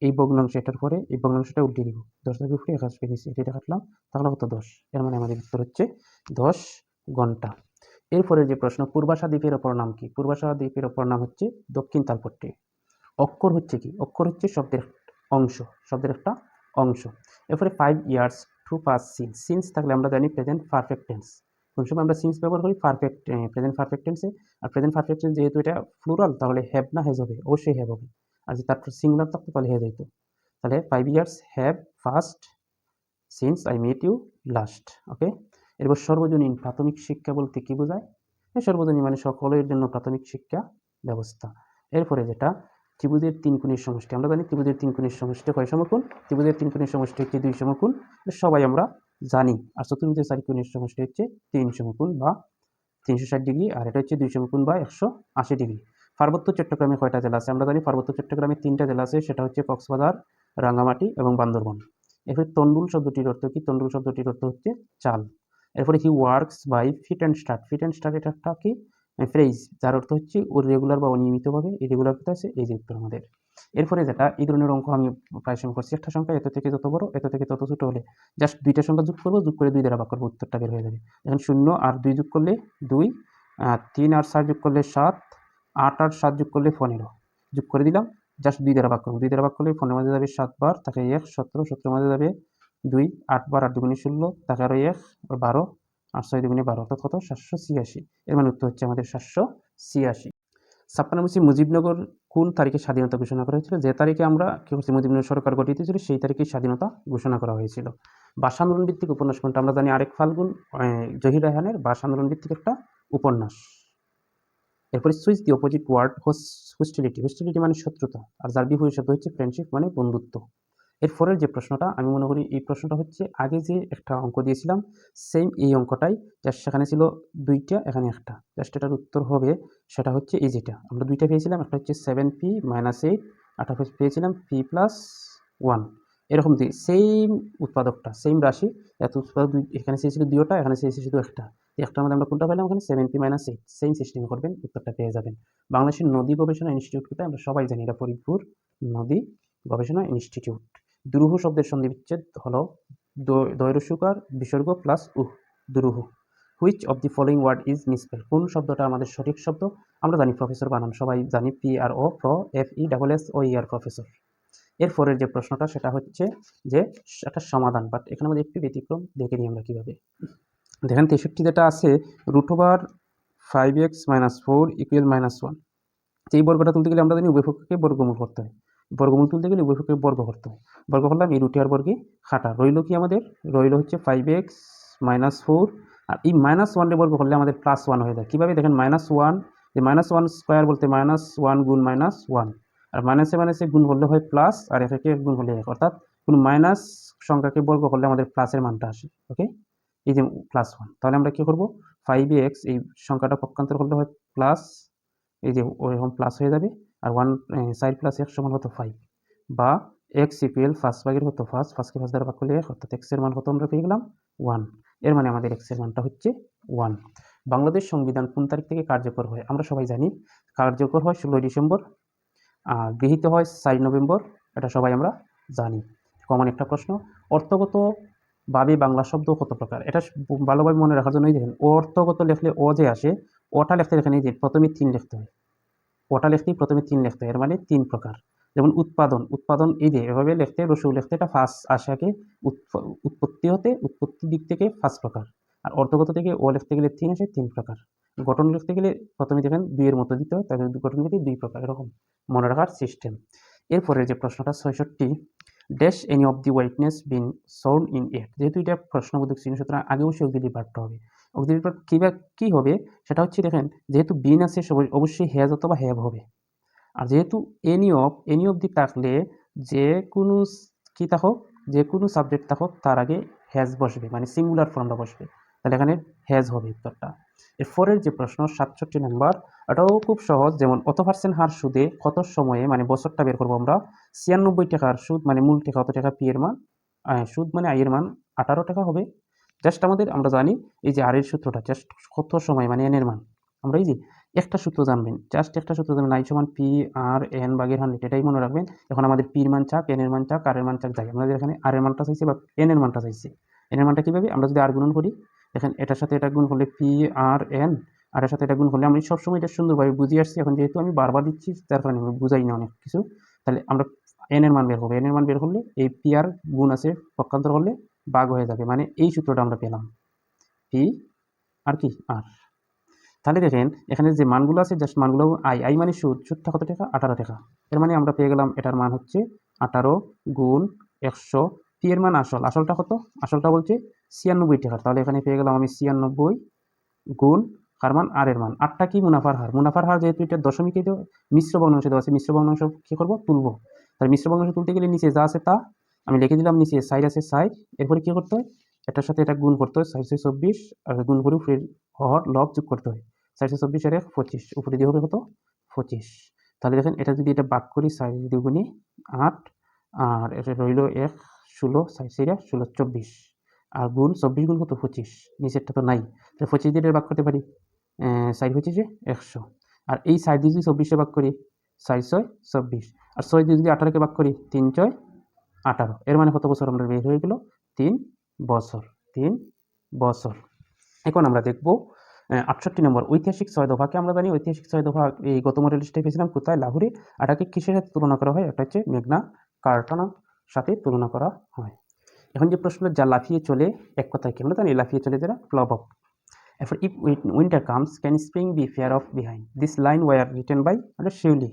এই ভগ্নাংশ এটার পরে এই ভগ্নাংশটা উল্টে দিব। 10 থেকে উপরে 1 আসবে নিচে, এটা কাটলাম, তাহলে কত? 10। এর মানে আমাদের উত্তর হচ্ছে 10 ঘন্টা। এরপরে যে প্রশ্ন, পূর্বাশা দ্বীপের অপর নাম কি? পূর্বাশা দ্বীপের অপর নাম হচ্ছে দক্ষিণ তালপট্টি। অক্ষর হচ্ছে কি? অক্ষর হচ্ছে শব্দের অংশ, শব্দের একটা অংশ। এরপরে 5 years to pass since. Since থাকলে আমরা জানি প্রেজেন্ট পারফেক্ট টেন্স। কোন সময় আমরা সিন্স ব্যবহার করি? প্রেজেন্ট পারফেক্ট টেন্সে। আর প্রেজেন্ট পারফেক্ট টেন্স যেহেতু এটা প্লুরাল তাহলে হ্যাভ না হ্যাজ হবে? অবশ্যই হ্যাভ হবে। আর যদি তারপর সিঙ্গুলার থাকতো তাহলে হ্যাজ হইতো। তাহলে 5 years have first since I met you last. Okay, এরপর সর্বজনীন প্রাথমিক শিক্ষা বলতে কি বোঝায়? সর্বজনীন মানে সকলের জন্য প্রাথমিক শিক্ষা ব্যবস্থা। এরপরে যেটা ত্রিভুজের 3 কোণের সমষ্টি, আমরা জানি ত্রিভুজের 3 কোণের সমষ্টি কয় সমকোণ? ত্রিভুজের 3 কোণের সমষ্টি হচ্ছে 2 সমকোণ, সবাই আমরা জানি। আর চতুর্ভুজের 4 কোণের সমষ্টি হচ্ছে 3 সমকোণ বা 360 ডিগ্রি, আর এটা হচ্ছে 2 সমকোণ বা 180 ডিগ্রি। পার্বত্য চট্টগ্রামে কয়টা জেলা আছে? আমরা জানি পার্বত্য চট্টগ্রামে 3টা জেলা আছে, সেটা হচ্ছে কক্সবাজার, রাঙ্গামাটি এবং বান্দরবান। এরপরে তন্ডুল শব্দটির অর্থ কি? তন্ডুল শব্দটির অর্থ হচ্ছে চাল। এরপরে he works by fit and start. Fit and start এটা একটা কি ফ্রেজ, যার অর্থ হচ্ছে রেগুলার বা অনিয়মিতভাবে। ইরেগুলার কোথায় আছে? এই যে উত্তর আমাদের। এরপরে যেটা এই ধরনের অঙ্ক আমি প্রায় সময় করছি, একটা সংখ্যা এত থেকে যত বড় এত থেকে তত ছোট হলে জাস্ট দুইটা সংখ্যা যোগ করবো, যোগ করে 2 দ্বারা ভাগ করবো, উত্তরটা বের হয়ে যাবে। এখন 0 আর 2 যোগ করলে 2, 3 আর 4 যোগ করলে 7, 8 আর 7 যোগ করলে 15, যোগ করে দিলাম, জাস্ট 2 দ্বারা ভাগ করবো। 2 দ্বারা ভাগ করলে 15 মাঝে যাবে 7 বার, তাকে 1 17, 17 মাঝে যাবে 2 8 বার, 8 দুগুণে 16, তাকে আরো 1 12, আর 6 দুগুণে 12, অর্থাৎ কত? 786। এর মানে উত্তর হচ্ছে আমাদের 786। 56 মুজিবনগর কোন তারিখে স্বাধীনতা ঘোষণা করা হয়েছিল? যে তারিখে আমরা কি করছি, মুজিবনগর সরকার গঠিত ছিল সেই তারিখে স্বাধীনতা ঘোষণা করা হয়েছিল। ভাষা আন্দোলন ভিত্তিক উপন্যাস কোনটা? আমরা জানি আরেক ফাল্গুন, জহির রায়হানের ভাষা আন্দোলন ভিত্তিক একটা উপন্যাস। এরপরে সুইচ দি অপোজিট ওয়ার্ড হোস্টিলিটি। হোস্টিলিটি মানে শত্রুতা, আর যার বিপরীত শব্দ হচ্ছে ফ্রেন্ডশিপ মানে বন্ধুত্ব। এরপরের যে প্রশ্নটা আমি মনে করি এই প্রশ্নটা হচ্ছে আগে যে একটা অঙ্ক দিয়েছিলাম সেম এই অঙ্কটাই, জাস্ট সেখানে ছিল 2টা, এখানে একটা। জাস্ট এটার উত্তর হবে সেটা হচ্ছে এই যেটা আমরা 2টা পেয়েছিলাম, একটা হচ্ছে 7p - 8, আর একটা পেয়েছিলাম p + 1। এরকম সেম উৎপাদকটা, সেম রাশি, এত উৎপাদক এখানে চেয়েছিল 2টা, এখানে চেয়েছি শুধু একটা। একটার মধ্যে আমরা কোনটা পেলাম? এখানে 7p - 8। সেম সিস্টেম করবেন, উত্তরটা পেয়ে যাবেন। বাংলাদেশের নদী গবেষণা ইনস্টিটিউট কোথায়? আমরা সবাই জানি, এটা ফরিদপুর নদী গবেষণা ইনস্টিটিউট। দুরূহ শব্দের সন্ধিবিচ্ছেদ হলো দৈরস্যকার বিসর্গ প্লাস উহ, দুরূহ। Which of the following word is misspell? কোন শব্দটা আমাদের সঠিক শব্দ? আমরা জানি প্রফেসর বানান, সবাই জানি PRO, FESSOER, প্রফেসর। এরপরের যে প্রশ্নটা সেটা হচ্ছে যে একটা সমাধান, বাট এখানে আমাদের একটু ব্যতিক্রম, দেখে নিই আমরা কীভাবে। দেখেন 63 যেটা আছে √5x - 4 = -1। এই বর্গটা তুলতে গেলে আমরা জানি উভয়পক্ষকে বর্গমূল করতে হয়। বর্গমূল তুলতে গেলে উভয়পক্ষকে বর্গ করতে হয়। বর্গ করলাম, এই রুটি আর বর্গে খাটা রইল কি আমাদের? রইল হচ্ছে 5x - 4, আর এই -1 রে বর্গ করলে আমাদের +1 হয়ে যায়। কীভাবে? দেখেন -1, যে -1 স্কোয়ার বলতে -1 গুণ -1, আর মাইনাসে মাইনাসে গুণ করলে হয় প্লাস, আর একে গুণ করলে এক, অর্থাৎ কোনো মাইনাস সংখ্যাকে বর্গ করলে আমাদের প্লাসের মানটা আসে। ওকে, এই যে +1, তাহলে আমরা কী করব? 5x এই সংখ্যাটা পক্ষান্তর করলে হয় প্লাস, এই যে ওইরকম প্লাস হয়ে যাবে, আর 4 + x = কত? 5, বা x = 5 ভাগের কত? 5, 5কে 5 দ্বারা ভাগ করলে 1, অর্থাৎ x এর মান কত আমরা পেয়ে গেলাম? 1। এর মানে আমাদের x এর মানটা হচ্ছে 1। বাংলাদেশ সংবিধান কোন তারিখ থেকে কার্যকর হয়? আমরা সবাই জানি কার্যকর হয় 16 ডিসেম্বর, গৃহীত হয় 4 নভেম্বর, এটা সবাই আমরা জানি। কমন একটা প্রশ্ন। অর্থগতভাবে বাংলা শব্দ কত প্রকার? এটা ভালোভাবে মনে রাখার জন্যই দেখেন, অর্থগত লিখলে অ যে আসে, অটা লিখতে দেখেন এই যে প্রথমে 3 লিখতে হয়। অটা লিখতেই প্রথমে 3 লিখতে হয়, এর মানে 3 প্রকার। যেমন উৎপাদন এই যে এভাবে লিখতে, রসু লিখতে, এটা ফার্স্ট আসে আগে, উৎপত্তির দিক থেকে 5 প্রকার। আর অর্থগত থেকে অ লিখতে গেলে 3 আসে, 3 প্রকার। গঠন লিখতে গেলে প্রথমে দেখেন 2 এর মতো দিতে হয়, তাহলে গঠন লিখতে 2 প্রকার, এরকম মনে রাখার সিস্টেম। এরপরের যে প্রশ্নটা 66, dash any of the whiteness been sound in it? যেহেতু এটা প্রশ্নবোধক চিহ্ন, সুতরাং আগে অবশ্যই অক্সিলারি ভার্বটা হবে। অক্সিলারি ভার্ব কী হবে সেটা হচ্ছে, দেখেন যেহেতু বিন আছে অবশ্যই হ্যাজ অথবা হ্যাভ হবে। আর যেহেতু এনি অফ দি থাকলে যে কোনো কী থাকুক, যে কোনো সাবজেক্ট থাকুক তার আগে হ্যাজ বসবে, মানে সিঙ্গুলার ফর্মটা বসবে, তাহলে এখানে হ্যাজ হবে উত্তরটা। এরপরের যে প্রশ্ন 67 নম্বর, এটাও খুব সহজ। যেমন কত % হার সুদে কত সময়ে, মানে বছরটা বের করবো আমরা। 96 টাকার সুদ, মানে মূল টাকা কত টাকা, পি এর মান, সুদ মানে আই এর মান 18 টাকা হবে। জাস্ট আমরা জানি এই যে আর এর সূত্রটা, জাস্ট কত সময় মানে এন এর মান, আমরা এই যে একটা সূত্র জানবেন, জাস্ট একটা সূত্র জানবেন, I = P/N/100, এটাই মনে রাখবেন। এখন আমাদের পির মান চাক, এন এর মান চাক, আর এর মান চাক, যাই আমাদের এখানে আর এর মানটা চাইছে বা এন এর মানটা চাইছে। এন এর মানটা কীভাবে? আমরা যদি আর গুণন করি, দেখেন এটার সাথে এটা গুণ করলে P/N, আর এর সাথে এটা গুণ করলে, আমি সবসময় এটা সুন্দরভাবে বুঝিয়ে আসছি, এখন যেহেতু আমি বারবার দিচ্ছি তার কারণে আমি বুঝাই না অনেক কিছু। তাহলে আমরা এন এর মান বের করবো, এন এর মান বের করলে এই পি আর গুণ আছে, পক্ষান্তর করলে ভাগ হয়ে যাবে, মানে এই সূত্রটা আমরা পেলাম, পি আর কি আর। তাহলে দেখেন এখানে যে মানগুলো আছে, জাস্ট মানগুলো আই মানে সুদটা কত টাকা? 18 টাকা। এর মানে আমরা পেয়ে গেলাম এটার মান হচ্ছে 18 গুণ 100, পি এর মান আসলটা কত? আসলটা বলছে 96 টাকা, তাহলে এখানে পেয়ে গেলাম আমি 96 গুণ কার মান? আর এর মান। 8টা কি? মুনাফার হার। মুনাফার হার যেহেতু এটা দশমিকে দেওয়া, মিশ্র ভগ্নাংশে দেওয়া আছে, মিশ্র ভগ্নাংশ কী করবো? তুলবো। তাহলে মিশ্র ভগ্নাংশ তুলতে গেলে নিচে যা আছে তা আমি লিখে দিলাম, নিচে সাইড আছে সাইড, এরপরে কী করতে হয়? এটার সাথে এটা গুণ করতে হয়, 424, আর গুণ করে উপরে হর লব যোগ করতে হয়। 424 আর 1 25, উপরে দিয়ে হবে কত? 25। তাহলে দেখেন এটা যদি এটা ভাগ করি, 4 দুগুণে 8, আর এটা রইল 1 16, 4 16 24, আর গুণ 24 গুণ কত? 25, নিচেরটা তো নাই, তাহলে 25 দিয়ে এটা ভাগ করতে পারি, 4 25 100, আর এই 4 দিয়ে যদি 24 ভাগ করি, 4 6 24, আর 6 দিয়ে যদি 18কে ভাগ করি, 3 6 18, এর মানে কত বছর আমরা বের হয়ে গেল? 3 বছর, 3 বছর। এখন আমরা দেখব 68 নম্বর, ঐতিহাসিক 6 দফাকে আমরা জানি, ঐতিহাসিক 6 দফা এই গত মডেল টেস্টে পেয়েছিলাম কোথায়? লাহোরে। এটাকে কিসের সাথে তুলনা করা হয়? এটা হচ্ছে মেঘনা কার্টার সাথে তুলনা করা হয়। এখন যে প্রশ্ন, যা লাফিয়ে চলে, এক কথায় কি আমরা জানি? লাফিয়ে চলে যারা প্লবক। এরপর if winter comes can spring be fear of behind? This line were written by Shiuli,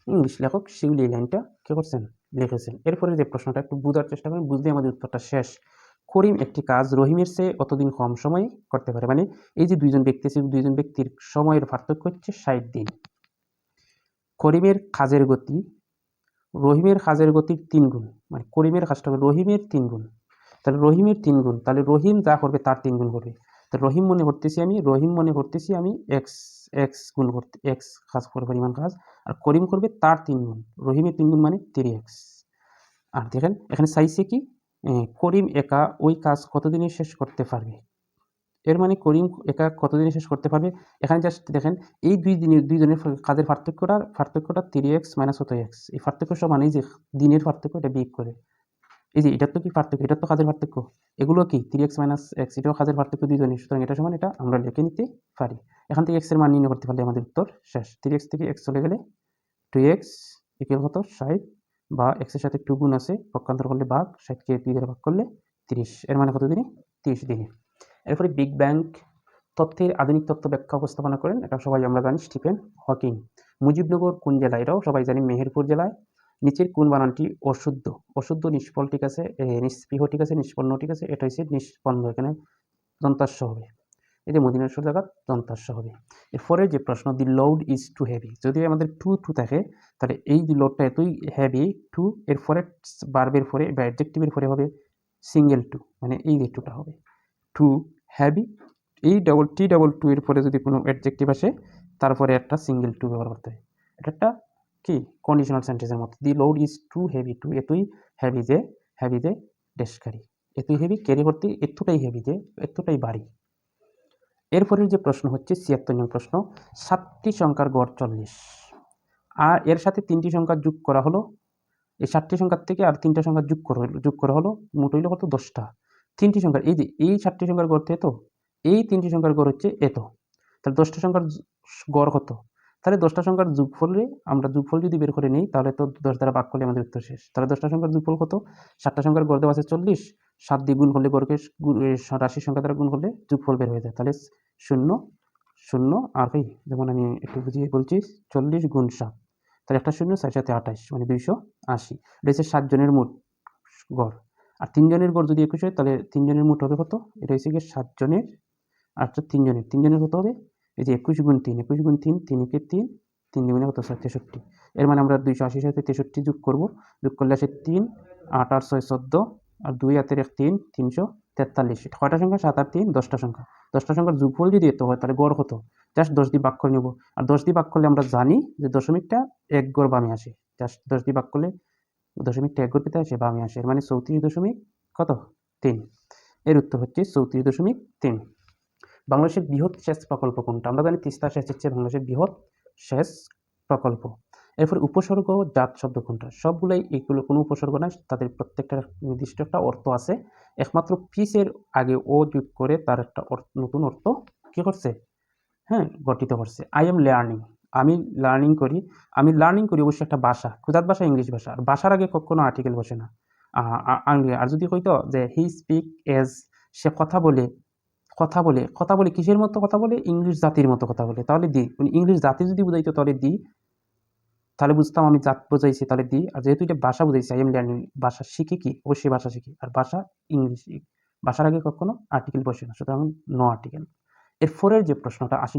English লেখক শিউলি এই লাইনটা কি করছেন? লিখেছেন। এরপরে যে প্রশ্নটা একটু বোঝার চেষ্টা করেন, বুঝলে আমাদের উত্তরটা শেষ। করিম একটি কাজ রহিমের চেয়ে অতদিন কম সময়ে করতে পারে, মানে এই যে দুইজন ব্যক্তি আছে, দুইজন ব্যক্তির সময়ের পার্থক্য হচ্ছে 60 দিন। করিমের কাজের গতি রহিমের কাজের গতির 3 গুণ, মানে করিমের কাজটা হবে রহিমের 3 গুণ। তাহলে রহিমের 3 গুণ, তাহলে রহিম যা করবে তার 3 গুণ করবে। তো রহিম মনে করতেছি আমি এক্স গুণ করতে, এক্স কাজ করবে পরিমাণ কাজ, আর করিম করবে তার 3 গুণ। রহিমের 3 গুণ মানে 3x। আর দেখেন এখানে চাইছে কি, করিম একা ওই কাজ কতদিনে শেষ করতে পারবে। এর মানে করিম একা কতদিনে শেষ করতে পারবে। এখানে জাস্ট দেখেন এই দুইজনের কাজের পার্থক্যটা 3x মাইনাস কত x, এই পার্থক্য সমান এই যে দিনের পার্থক্য, এটা বিয়োগ করে এই যে এটার তো কি পার্থক্য, এটার তো কাজের পার্থক্য, এগুলো কি 3x মাইনাস x, এটাও কাজের পার্থক্য দুইজনের, সুতরাং এটা সমান এটা আমরা লিখে নিতে পারি। এখান থেকে x এর মান নির্ণয় করতে পারলে আমাদের উত্তর শেষ। 3x থেকে x চলে গেলে 2x ইকুয়াল কত 60, বা x এর সাথে 2 গুণ আছে, পক্ষান্তর করলে ভাগ, 60কে 2 দ্বারা ভাগ করলে 30, এর মানে কত দিনে 30 দিনে। এরপরে বিগ ব্যাং তথ্যের আধুনিক তথ্য ব্যাখ্যা উপস্থাপনা করেন, এটা সবাই আমরা জানি স্টিফেন হকিং। মুজিবনগর কোন জেলায়, এটাও সবাই জানি মেহেরপুর জেলায়। নিচের কোন বানানটি অশুদ্ধ, অশুদ্ধ নিষ্ফল ঠিক আছে, নিষ্পৃহ ঠিক আছে, নিষ্পন্ন ঠিক আছে, এটা হচ্ছে নিষ্পন্ন, এখানে দন্তাস্য হবে। এই যে মদিনাশ্বর জায়গা দন্তাস্য হবে। এরপরে যে প্রশ্ন, দি লোড ইজ টু হেভি, যদি আমাদের টু থাকে তাহলে এই যে লোডটা এতই হেভি, টু এরপরে বার্বের পরে বা অ্যাডজেক্টিভের পরে হবে সিঙ্গেল টু, মানে এই যে টুটা হবে টু হেভি, এই ডাবল টু এর পরে যদি কোনো অ্যাডজেক্টিভ আসে তারপরে একটা সিঙ্গেল টু ব্যবহার করতে হয়। এটা একটা কি কন্ডিশনাল সেন্টেন্সের মতো। The load is too heavy, too এতই হেভি যে ডেসকারি, এতই হেভি ক্যারি করতে, এতটাই হেভি যে এতটাই ভারী। এরপরের যে প্রশ্ন হচ্ছে ৭৬ নং প্রশ্ন, 7টি সংখ্যার গড় 40, আর এর সাথে 3টি সংখ্যা যোগ করা হলো, এই 7টি সংখ্যার থেকে আর 3টা সংখ্যা যোগ করা হলো, মোট হইল কত 10টা। 3টি সংখ্যার এই যে এই 7টি সংখ্যার গড় তো এত, এই 3টি সংখ্যার গড় হচ্ছে এত, তাহলে 10টা সংখ্যার গড় কত, তাহলে 10টা সংখ্যার যোগফলে আমরা যোগফল যদি বের করে নিই তাহলে তো 10 দ্বারা ভাগ করলে আমাদের উত্তর শেষ। তাহলে 10টা সংখ্যার যোগফল কত, 7টা সংখ্যার গড় দেওয়া আছে 40, 7 দিয়ে গুণ করলে গড়কে রাশির সংখ্যা দ্বারা গুণ করলে যোগফল বের হয়ে যায়, তাহলে 0 0 আর কি, যেমন আমি একটু বুঝিয়ে বলছি, 40 গুণ 7, তাহলে একটা 0 4 7 28, মানে 280। এটা হচ্ছে 7 জনের মোট গড়। আর 3 জনের গড় যদি 21 হয় তাহলে 3 জনের মোট হবে কত, এটা হচ্ছে গিয়ে 7 জনের, আর 3 জনের কত হবে, এই যে 21 গুণ 3, 21 গুণ 3, 3 একে 3, 3 দুগুণে কত 63, এর মানে আমরা 280 সাথে 63 যোগ করব, যোগ করলে আসে 3, 8 আর 6 14, আর 2 হাতের 1 3, 343। কয়টা সংখ্যা, 7 আর 3 10টা সংখ্যা, 10টা সংখ্যার যোগফল যদি এত হয় তাহলে গড় কত, জাস্ট 10 দিয়ে ভাগ করে নেব, আর 10 দিয়ে ভাগ করলে আমরা জানি যে দশমিকটা 1 গড় বামে আসে, জাস্ট 10 দিয়ে ভাগ করলে দশমিকটা 1 গড় পেতে আসে বামে আসে, এর মানে 34.3, এর উত্তর হচ্ছে 34.3। বাংলাদেশের বৃহৎ সেচ প্রকল্প কোনটা, আমরা জানি তিস্তা সেচ হচ্ছে বাংলাদেশের বৃহৎ সেচ প্রকল্প। এরপর উপসর্গ জাত শব্দ কোনটা, সবগুলাই এগুলো কোনো উপসর্গ না, তাদের প্রত্যেকটা নির্দিষ্ট একটা অর্থ আছে, একমাত্র পিসের আগে ও যোগ করে তার একটা নতুন অর্থ কি করছে, হ্যাঁ গঠিত করছে। আই এম লার্নিং, আমি লার্নিং করি অবশ্যই একটা ভাষা, ক্ষুধাত ভাষা ইংলিশ ভাষা, আর ভাষার আগে কখনো আর্টিকেল বসে না। আর যদি কইতো যে হি স্পিক এজ, সে কথা বলে কিসের মতো কথা বলে, ইংলিশ জাতির মতো কথা বলে, তাহলে দি, ইংলিশ জাতি যদি বুঝাইতো তাহলে দি, তাহলে বুঝতাম আমি জাত বোঝাইছি তাহলে দি, আর যেহেতু এটা ভাষা বুঝাইছি আই এম লার্নিং, ভাষা শিখি কি অবশ্যই ভাষা শিখি, আর ভাষা ইংলিশ, ভাষার আগে কখনো আর্টিকেল বসে না, সুতরাং নো আর্টিকেল। এরপরের যে প্রশ্নটা 80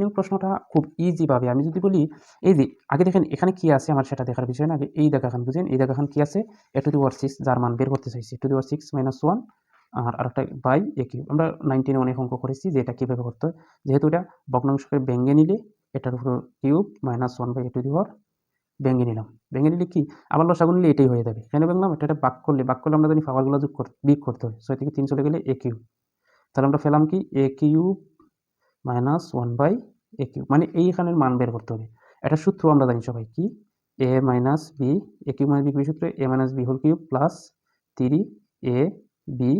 নং প্রশ্নটা খুব ইজি ভাবে আমি যদি বলি, এই যে আগে দেখেন এখানে কি আছে আমার সেটা দেখার বিষয় না, আগে এই দেখাখান বুঝেন, এই দেখাখান কি আছে, এ টু দি পাওয়ার 6 যার মান বের করতে চাইছি, টু দি পাওয়ার 6 মাইনাস 1, আর আরেকটা বাই এ কিউব। আমরা 19 অনেক অঙ্ক করেছি যে এটা কীভাবে করতে হয়, যেহেতু এটা ভগ্নাংশকে ভেঙে নিলে এটার উপর cube minus 1 by A to the power ভেঙে নিলাম, ভেঙে নিলে কি আবার লসাগু নিলে এটাই হয়ে যাবে, কেন ভাঙলাম, এটা ভাগ করলে আমরা জানি পাওয়ারগুলো বিয়োগ করতে হয়, 6 থেকে 3 চলে গেলে এ কিউব, তাহলে আমরা পেলাম কি A cube minus 1 by A cube, মানে এইখানের মান বের করতে হবে। এটা সূত্র আমরা জানি সবাই কি, A minus B, A cube minus B সূত্র A minus B whole cube plus 3 A B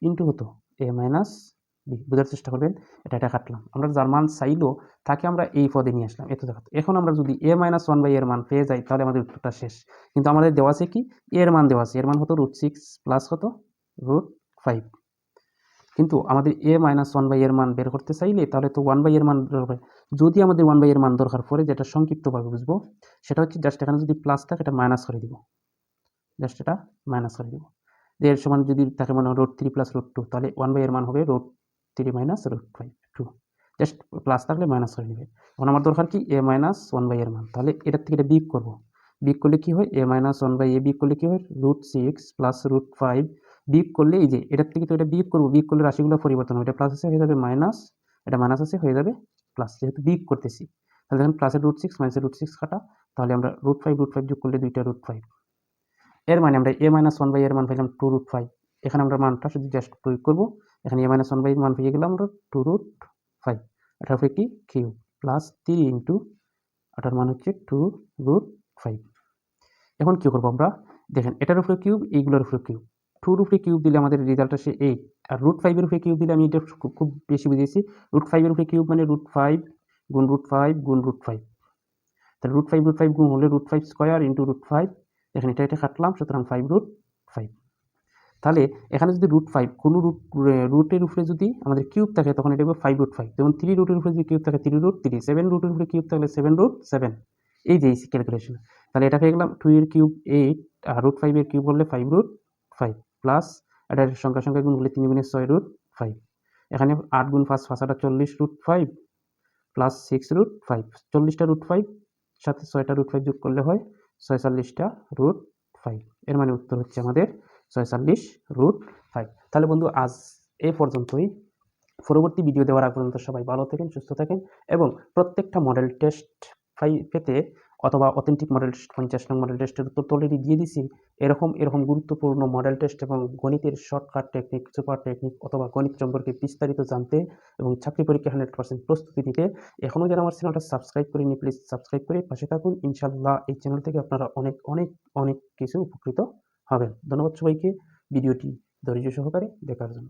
into হতো এ মাইনাস বি, বোঝার চেষ্টা করবেন, এটা কাটলাম, আমরা যার মান চাইলো তাকে আমরা এই পদে নিয়ে আসলাম, এত দেখাতো। এখন আমরা যদি এ মাইনাস 1 বাই এর মান পেয়ে যাই তাহলে আমাদের উত্তরটা শেষ, কিন্তু আমাদের দেওয়া আছে কি এর মান দেওয়া আছে, এর মান হতো √6 প্লাস কত √5, কিন্তু আমাদের এ মাইনাস 1 বাই এর মান বের করতে চাইলে তাহলে তো 1 বাই এর মান দরকার, যদি আমাদের 1 বাই এর মান দরকার পড়ে, যেটা সংক্ষিপ্তভাবে বুঝবো সেটা হচ্ছে জাস্ট এখানে যদি প্লাস থাকে এটা মাইনাস করে দিব, জাস্ট এটা মাইনাস করে দিব, এর সমান যদি থাকে মনে হয় √3 প্লাস √2, তাহলে 1 বাই এর মান হবে √3 মাইনাস √5, 2, জাস্ট প্লাস থাকলে মাইনাস করে নেবে। এখন আমার দরকার কি এ মাইনাস 1 বাই এর মান, তাহলে এটার থেকে এটা বিয়োগ করবো, বিয়োগ করলে কি হয়, a মাইনাস 1/a বিয়োগ করলে কি হয়, √6 প্লাস √5 বিয়োগ করলে এই যে এটার থেকে তো এটা বিয়োগ করবো, বিয়োগ করলে রাশিগুলো পরিবর্তন হবে, এটা প্লাস আছে হয়ে যাবে মাইনাস, এটা মাইনাস আছে হয়ে যাবে প্লাস, যেহেতু বিয়োগ করতেছি। তাহলে দেখেন প্লাসের √6 মাইনাসের √6 কাটা, তাহলে আমরা √5 যোগ করলে দুইটা √5, এর মানে আমরা a মাইনাস 1/a এর মান পাইলাম 2√5। এখানে আমরা মানটা শুধু জাস্ট প্রয়োগ করবো, এখানে a মাইনাস 1/a এর মান পেয়ে গেলাম আমরা 2√5, এটার উপরে কি কিউব প্লাস 3 ইন্টু এটার মান হচ্ছে 2√5। এখন কি করবো আমরা, দেখেন এটার উপরে কিউব, এইগুলোর উপরে কিউব, 2-র উপরে কিউব দিলে আমাদের রেজাল্ট আসে 8, আর √5 এর উপরে কিউব দিলে, আমি এটা খুব বেশি বুঝিয়েছি, √5 এর উপরে কিউব মানে √5 গুণ √5 গুণ √5, তাহলে √5 গুণ হলে √5 স্কোয়ার ইন্টু √5, এখানে এটা কাটলাম, সুতরাং 5√5। তাহলে এখানে যদি √5 কোনো রুটের উপরে যদি আমাদের কিউব থাকে তখন এটা হবে 5√5, যেমন 3 রুটের উপরে যদি কিউব থাকে 3√3, 7 রুটের উপরে কিউব থাকলে 7√7, এই যে ক্যালকুলেশন। তাহলে এটা পেয়ে গেলাম 2 এর কিউব 8, আর √5 এর কিউব হলে 5√5 প্লাস এটার সংখ্যা গুণ হলে 3 গুণে 6√5, এখানে 8 গুণ 5 5 40√5 প্লাস 6√5, 40টা √5 সাথে 6টা √5 যোগ করলে হয় 46টা √5, এর মানে উত্তর হচ্ছে আমাদের 46√5। তাহলে বন্ধু আজ এই পর্যন্তই। পরবর্তী ভিডিও দেওয়ার আগ পর্যন্ত সবাই ভালো থাকেন, সুস্থ থাকেন, এবং প্রত্যেকটা মডেল টেস্ট পেতে অথবা অথেন্টিক মডেল টেস্ট 50 নং মডেল টেস্টের উত্তর তো অলরেডি দিয়ে দিছি, এরকম গুরুত্বপূর্ণ মডেল টেস্ট এবং গণিতের শর্টকাট টেকনিক, সুপার টেকনিক অথবা গণিত সম্পর্কে বিস্তারিত জানতে এবং চাকরি পরীক্ষা 100% প্রস্তুতি নিতে এখনও যারা আমার চ্যানেলটা সাবস্ক্রাইব করেনি, প্লিজ সাবস্ক্রাইব করে পাশে থাকুন। ইনশাল্লাহ এই চ্যানেল থেকে আপনারা অনেক অনেক অনেক কিছু উপকৃত হবেন। ধন্যবাদ সবাইকে ভিডিওটি ধৈর্য সহকারে দেখার জন্য।